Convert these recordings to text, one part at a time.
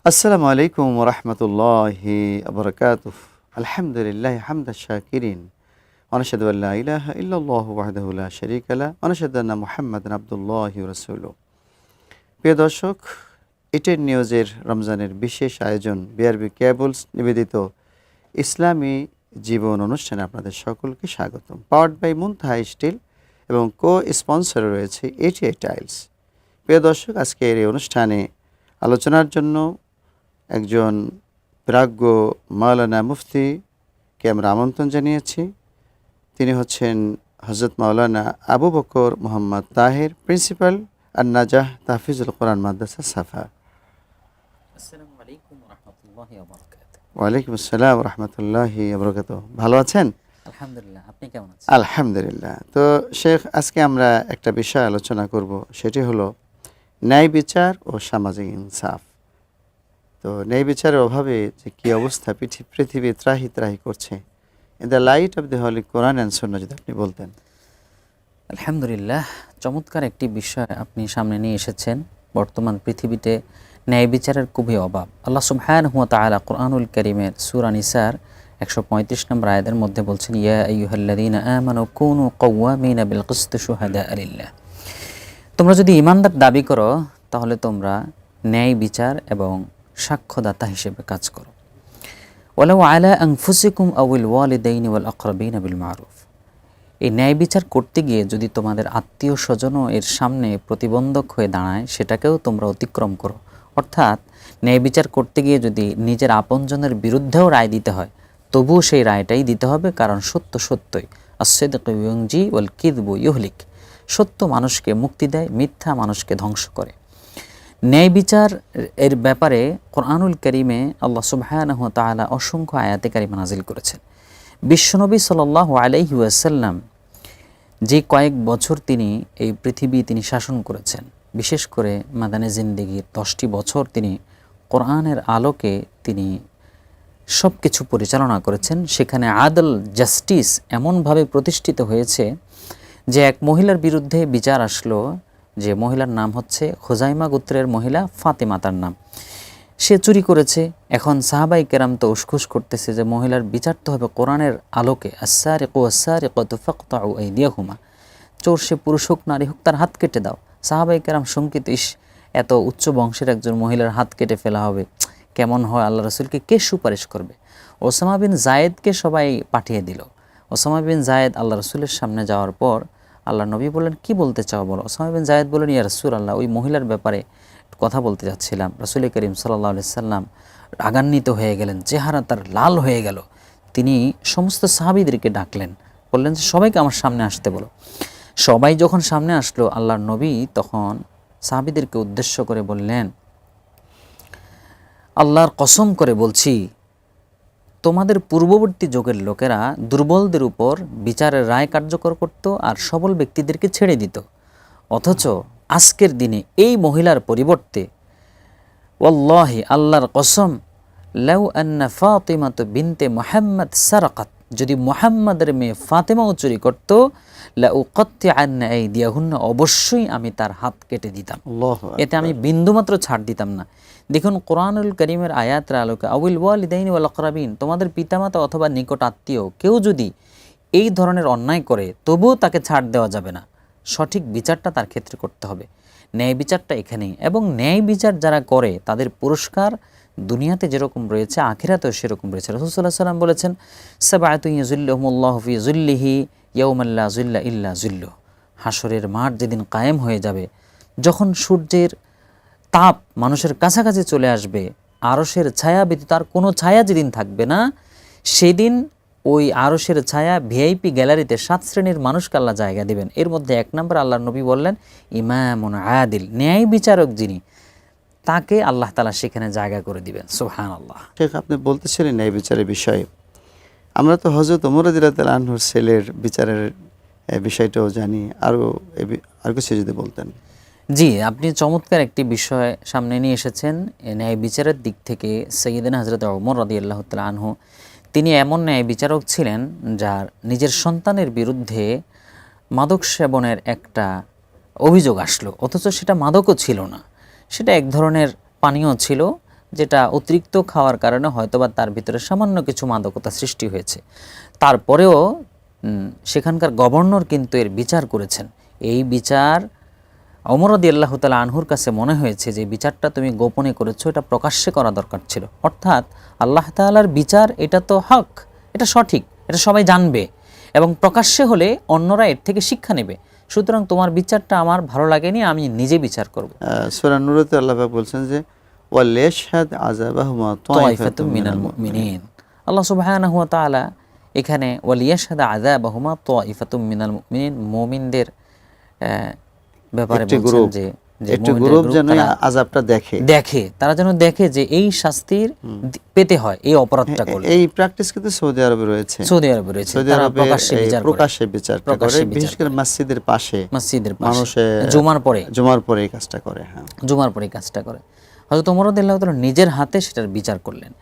আসসালামু আলাইকুম ওয়া রাহমাতুল্লাহি ওয়া বারাকাতুহু। আলহামদুলিল্লাহি হামদাশ শাকিরিন ওয়া নাশহাদু আল্লা ইলাহা ইল্লাল্লাহু ওয়াহদাহু লা শারীকা লাহু ওয়া নাশহাদু আন্না মুহাম্মাদান আবদুল্লাহি ওয়া রাসূলুহু। প্রিয় দর্শক, ইটেন নিউজের রমজানের বিশেষ আয়োজন বিআরবি কেবলস নিবেদিত ইসলামী জীবন অনুষ্ঠানে আপনাদের সকলকে স্বাগতম। পাওয়ার্ড বাই মুনতাহা স্টিল এবং স্পন্সরে রয়েছে এটিআই টাইলস। প্রিয় দর্শক, আজকের এই অনুষ্ঠানে আলোচনার জন্য একজন প্রাজ্ঞ মাওলানা মুফতিকে আমরা আমন্ত্রণ জানিয়েছি। তিনি হচ্ছেন হযরত মাওলানা আবু বকর মোহাম্মদ তাহের, প্রিন্সিপাল আন-নাজাহ তাহফিজুল কোরআন মাদ্রাসা সাফা। আসসালামু আলাইকুম ওয়া রাহমাতুল্লাহি ওয়া বারাকাতুহু। ওয়ালাইকুম আসসালাম ওয়া রাহমাতুল্লাহি ওয়া বারাকাতুহু। ভালো আছেন? আলহামদুলিল্লাহ, আপনি কেমন আছেন? আলহামদুলিল্লাহ। তো শেখ, আজকে আমরা একটা বিষয় আলোচনা করব, সেটি হলো ন্যায় বিচার ও সামাজিক ইনসাফ। তো ন্যায় বিচারের অভাবে যে কী অবস্থা পৃথিবী ত্রাহি ত্রাহি করছে, in the light off the Holi Quran and সুন্নাহ যদি আপনি বলতেন। আলহামদুলিল্লাহ, চমৎকার একটি বিষয় আপনি সামনে নিয়ে এসেছেন। বর্তমান পৃথিবীতে ন্যায় বিচারের খুবই অভাব। আল্লাহ সুবহানাহু ওয়া তাআলা কুরআনুল কারীমের সূরা নিসার 135 নম্বর আয়াতের মধ্যে বলছেন, ইয়া আইয়ুহাল্লাযীনা আমানু কুনু কাওয়ামিনা বিল কিসতি শুহাদা লিল্লাহ। তোমরা যদি ঈমানদার দাবি করো তাহলে তোমরা ন্যায় বিচার এবং সাক্ষ্যদাতা হিসেবে কাজ করো। ওয়ালাউ আলা আনফুসিকুম আউল ওয়ালিদাইনি ওয়াল আকরাবিনা বিল মারুফ। এই ন্যায় বিচার করতে গিয়ে যদি তোমাদের আত্মীয় স্বজনও এর সামনে প্রতিবন্ধক হয়ে দাঁড়ায়, সেটাকেও তোমরা অতিক্রম করো। অর্থাৎ ন্যায় বিচার করতে গিয়ে যদি নিজের আপনজনের বিরুদ্ধেও রায় দিতে হয়, তবুও সেই রায়টাই দিতে হবে, কারণ সত্য সত্যই। আস-সিদকু ইউনজি ওয়াল কিযবু ইউহলিক। সত্য মানুষকে মুক্তি দেয়, মিথ্যা মানুষকে ধ্বংস করে। ন্যায় বিচার এর ব্যাপারে কোরআনুল কারীমে আল্লাহ সুবহানাহু ওয়া তাআলা অসংখ্য আয়াতে কারিমা নাজিল করেছেন। বিশ্বনবী সাল্লাল্লাহু আলাইহি ওয়াসাল্লাম যে কয়েক বছর তিনি এই পৃথিবী শাসন করেছেন, বিশেষ করে মাদানে জিন্দেগির 10টি বছর তিনি কোরআনের আলোকে তিনি সব কিছু পরিচালনা করেছেন। সেখানে আদল, জাস্টিস এমনভাবে প্রতিষ্ঠিত হয়েছে যে এক মহিলার বিরুদ্ধে বিচার আসলো, যে মহিলার নাম হচ্ছে খুজাইমা গোত্রের মহিলা ফাতেমা তার নাম। সে চুরি করেছে। এখন সাহাবাই কেরাম তো উসখুস করতেছে যে মহিলার বিচার তো হবে কোরআনের আলোকে। আস-সারিকু ওয়াস-সারিকাতু ফাকতাউ আইদিয়াহুমা। চোর সে পুরুষ হোক নারী হোক, তার হাত কেটে দাও। সাহাবাই কেরাম শঙ্কিত, এত উচ্চ বংশের একজন মহিলার হাত কেটে ফেলা হবে, কেমন হয়? আল্লাহ রাসূলকে কে সুপারিশ করবে? ওসামা বিন জায়েদকে সবাই পাঠিয়ে দিল। ওসামা বিন জায়েদ আল্লাহ রাসূলের সামনে যাওয়ার পর আল্লাহ নবী বললেন, কি বলতে চাও বলো। ওসামা বিন জায়েদ বললেন, ইয়া রাসূলুল্লাহ, ওই মহিলার ব্যাপারে কথা বলতে যাচ্ছিলাম। রাসূল করিম সাল্লাল্লাহু আলাইহি সাল্লাম রাগান্বিত হয়ে গেলেন, চেহারা তার লাল হয়ে গেল। তিনি সমস্ত সাহাবীদেরকে ডাকলেন, বললেন যে সবাইকে আমার সামনে আসতে বলো। সবাই যখন সামনে আসলো, আল্লাহর নবী তখন সাহাবীদেরকে উদ্দেশ্য করে বললেন, আল্লাহর কসম করে বলছি, তোমাদের পূর্ববর্তী যুগের লোকেরা দুর্বলদের উপর বিচারের রায় কার্যকর করত আর সবল ব্যক্তিদেরকে ছেড়ে দিত। অথচ আজকের দিনে এই মহিলার পরিবর্তে, ওয়াল্লাহি আল্লাহর কসম, লাউ আন্না ফাতিমাতু বিনতে মুহাম্মদ সারাকাত, যদি মুহাম্মাদের মেয়ে ফাতেমাও চুরি করত, লাউকাত্তিআন্না আইদিয়াহুন্না, অবশ্যই আমি তার হাত কেটে দিতাম। এতে আমি বিন্দুমাত্র ছাড় দিতাম না। দেখুন, কোরআনুল কারীমের আয়াতের আলোকে আউল ওয়ালিদাইনি ওয়াল আকরাবিন, তোমাদের পিতামাতা অথবা নিকট আত্মীয় কেউ যদি এই ধরনের অন্যায় করে, তবুও তাকে ছাড় দেওয়া যাবে না। সঠিক বিচারটা তার ক্ষেত্রে করতে হবে। ন্যায় বিচারটা এখানেই। এবং ন্যায় বিচার যারা করে তাদের পুরস্কার দুনিয়াতে যেরকম রয়েছে, আখিরাতেও সেরকম রয়েছে। রাসূল সাল্লাল্লাহু আলাইহি ওয়াসাল্লাম বলেছেন, সাবআতুন ইয়াযিল্লুহুমুল্লাহু ফি যিল্লিহি ইয়াওমা লা যিল্লা ইল্লা যিল্লুহু। হাসরের মাঠ যেদিন কায়েম হয়ে যাবে, যখন সূর্যের তাপ মানুষের কাছাকাছি চলে আসবে, আরশের ছায়া ব্যতীত আর কোনো ছায়া যেদিন থাকবে না, সেদিন ওই আরশের ছায়া ভিআইপি গ্যালারিতে 7 শ্রেণীর মানুষকে আল্লাহ জায়গা দিবেন। এর মধ্যে 1 নম্বর আল্লাহর নবী বললেন, ইমামুন আদিল, ন্যায় বিচারক যিনি, তাকে আল্লাহ তাআলা সেখানে জায়গা করে দিবেন। সুবহানাল্লাহ। শেখ, আপনি বলতেছিলেন ন্যায় বিচারের বিষয়ে। আমরা তো হযরত ওমর রাদিয়াল্লাহু আনহুর ছেলের বিচারের বিষয়টাও জানি। আর কিছু যদি বলতেন। জি, আপনি চমৎকার একটি বিষয় সামনে নিয়ে এসেছেন। ন্যায় বিচারের দিক থেকে সাইয়্যিদনা হযরত ওমর রাদিয়াল্লাহু তাআলা আনহু, তিনি এমন ন্যায় বিচারক ছিলেন যার নিজের সন্তানের বিরুদ্ধে মাদক সেবনের একটা অভিযোগ আসলো, অথচ সেটা মাদকও ছিল না, সেটা এক ধরনের পানীয় ছিল। যেটা অতিরিক্ত খাওয়ার কারণে হয়তোবা তার ভিতরে সামান্য কিছু মাদকতা সৃষ্টি হয়েছে, তারপরেও সেখানকার গভর্নর কিন্তু এর বিচার করেছেন। এই বিচার ওমর রাদিয়াল্লাহু তাআলা আনহুর কাছে মনে হয়েছে যে বিচারটা তুমি গোপনে করেছো, এটা প্রকাশ্যে করা দরকার ছিল। অর্থাৎ আল্লাহ তাআলার বিচার এটা তো হক, এটা সঠিক, এটা সবাই জানবে এবং প্রকাশ্যে হলে অন্যরা এর থেকে শিক্ষা নেবে। সুতরাং তোমার বিচারটা আমার ভালো লাগেনি, আমি নিজে বিচার করব। সূরা নূরেতে আল্লাহ পাক বলছেন যে ওয়ালিয়াশহাদ আযাবাহুমা তাইফাতুম মিনাল মুমিনিন। আল্লাহ সুবহানাহু ওয়া তাআলা এখানে ওয়ালিয়াশহাদ আযাবাহুমা তাইফাতুম মিনাল মুমিনিন, মুমিনদের ব্যাপারে বলছেন যে একটি গ্রুপ যেন আযাবটা দেখে, তারা যেন দেখে যে এই শাস্তির পেতে হয় এই অপরাধটা করলে। এই প্র্যাকটিস কিন্তু সৌদি আরবে রয়েছে। তারা প্রকাশ্যে বিচার করে, বিশেষ করে মসজিদের পাশে মানুষ জুমার পরে এই কাজটা করে। হ্যাঁ, জুমার পরে এই কাজটা করে। হযরত ওমর রাদিয়াল্লাহু তাআলা নিজের হাতে সেটার বিচার করলেন।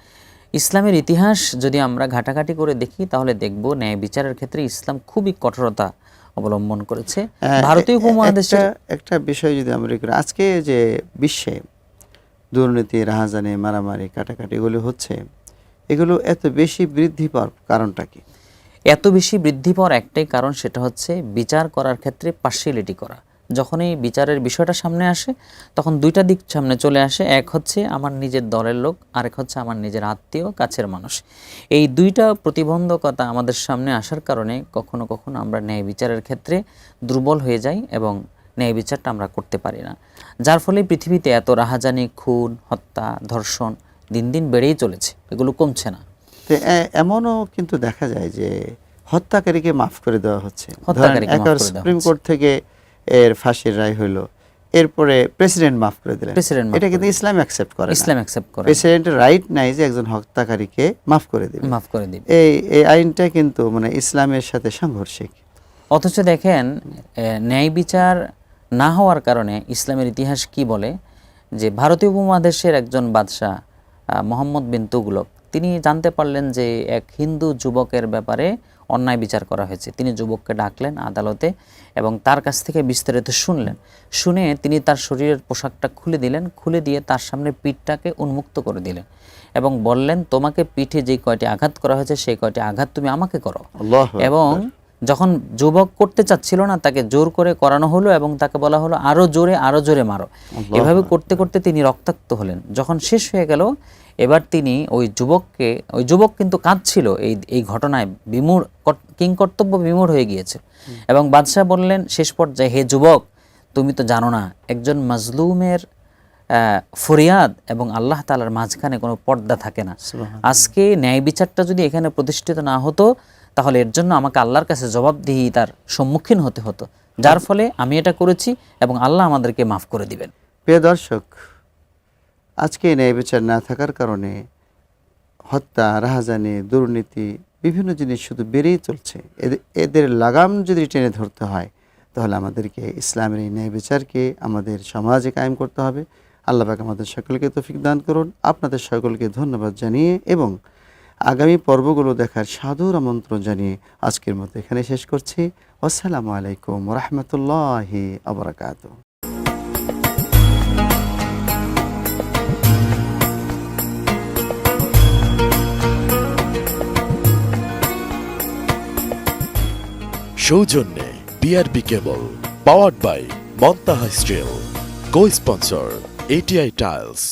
ইসলামের ইতিহাস যদি আমরা ঘাটাঘাটি করে দেখি তাহলে দেখব ন্যায় বিচারের ক্ষেত্রে ইসলাম খুবই কঠোরতা অবলম্বন করেছে। ভারতীয় উপমহাদেশের একটা বিষয় যদি আমরা করি, আজকে যে বিশ্বে দুর্নীতি, রাহাজানি, মারামারি, কাটাকাটি এগুলো হচ্ছে, এগুলো এত বেশি বৃদ্ধি পাওয়ার কারণটা কি? এত বেশি বৃদ্ধি পাওয়ার একটাই কারণ, সেটা হচ্ছে বিচার করার ক্ষেত্রে পার্সিয়ালিটি করা। যখনই বিচারের বিষয়টা সামনে আসে তখন দুইটা দিক সামনে চলে আসে। এক হচ্ছে আমার নিজের দলের লোক, আরেক হচ্ছে আমার নিজের আত্মীয়, কাছের মানুষ। এই দুইটা প্রতিবন্ধকতা আমাদের সামনে আসার কারণে কখনো কখনো আমরা ন্যায় বিচারের ক্ষেত্রে দুর্বল হয়ে যাই এবং ন্যায় বিচারটা আমরা করতে পারি না, যার ফলে পৃথিবীতে এত রাহাজানি, খুন, হত্যা, ধর্ষণ দিন দিন বেড়েই চলেছে, এগুলো কমছে না। এমনও কিন্তু দেখা যায় যে হত্যাকারীকে মাফ করে দেওয়া হচ্ছে। সুপ্রিম কোর্ট থেকে এর ফাঁসির রায় হইলো, এরপরে প্রেসিডেন্ট মাফ করে দিলেন। এটা কিন্তু ইসলাম অ্যাকসেপ্ট করে না। প্রেসিডেন্টের রাইট নাই যে একজন হত্যাকারীকে মাফ করে দিবে। এই আইনটা কিন্তু মানে ইসলামের সাথে সাংঘর্ষিক। অথচ দেখেন ন্যায় বিচার না হওয়ার কারণে ইসলামের ইতিহাস কি বলে যে ভারতীয় উপমহাদেশের একজন বাদশাহ মোহাম্মদ বিন তুগলক, তিনি জানতে পারলেন যে এক হিন্দু যুবকের ব্যাপারে অন্যায় বিচার করা হয়েছে। তিনি যুবককে ডাকলেন আদালতে এবং তার কাছ থেকে বিস্তারিত শুনলেন। শুনে তিনি তার শরীরের পোশাকটা খুলে দিলেন, খুলে দিয়ে তার সামনে পিঠটাকে উন্মুক্ত করে দিলেন এবং বললেন, তোমাকে পিঠে যে কয়টি আঘাত করা হয়েছে সেই কয়টি আঘাত তুমি আমাকে করো। এবং যখন যুবক করতে চাচ্ছিল না, তাকে জোর করে করানো হলো এবং তাকে বলা হলো আরো জোরে মারো। এভাবে করতে করতে তিনি রক্তাক্ত হলেন। যখন শেষ হয়ে গেল, এবার তিনি ওই যুবক কিন্তু কাঁদছিল এই ঘটনায়, কিংকর্তব্য বিমূঢ় হয়ে গিয়েছে। এবং বাদশাহ বললেন শেষ পর্যায়ে, হে যুবক, তুমি তো জানো না একজন মাজলুমের ফরিয়াদ এবং আল্লাহ তাআলার মাঝখানে কোনো পর্দা থাকে না। আজকে ন্যায় বিচারটা যদি এখানে প্রতিষ্ঠিত না হতো তাহলে এর জন্য আমাকে আল্লাহর কাছে জবাবদিহি তার সম্মুখীন হতে হতো, যার ফলে আমি এটা করেছি এবং আল্লাহ আমাদেরকে মাফ করে দিবেন। প্রিয় দর্শক, আজকে ন্যায় বিচার না থাকার কারণে হত্যা, রাহাজানি, দুর্নীতি, বিভিন্ন জিনিস শুধু বেড়েই চলছে। এদের লাগাম যদি টেনে ধরতে হয় তাহলে আমাদেরকে ইসলামের এই ন্যায় বিচারকে আমাদের সমাজে কায়েম করতে হবে। আল্লাহ পাক আমাদের সকলকে তৌফিক দান করুন। আপনাদের সকলকে ধন্যবাদ জানিয়ে এবং আগামী পর্বগুলো দেখার সাদর আমন্ত্রণ জানিয়ে আজকের মতো এখানে শেষ করছি। আসসালামু আলাইকুম ওয়া রাহমাতুল্লাহি ওয়া বারাকাতুহু। সৌজন্যে BRB cable, powered by Muntaha steel, co sponsor ATI tiles.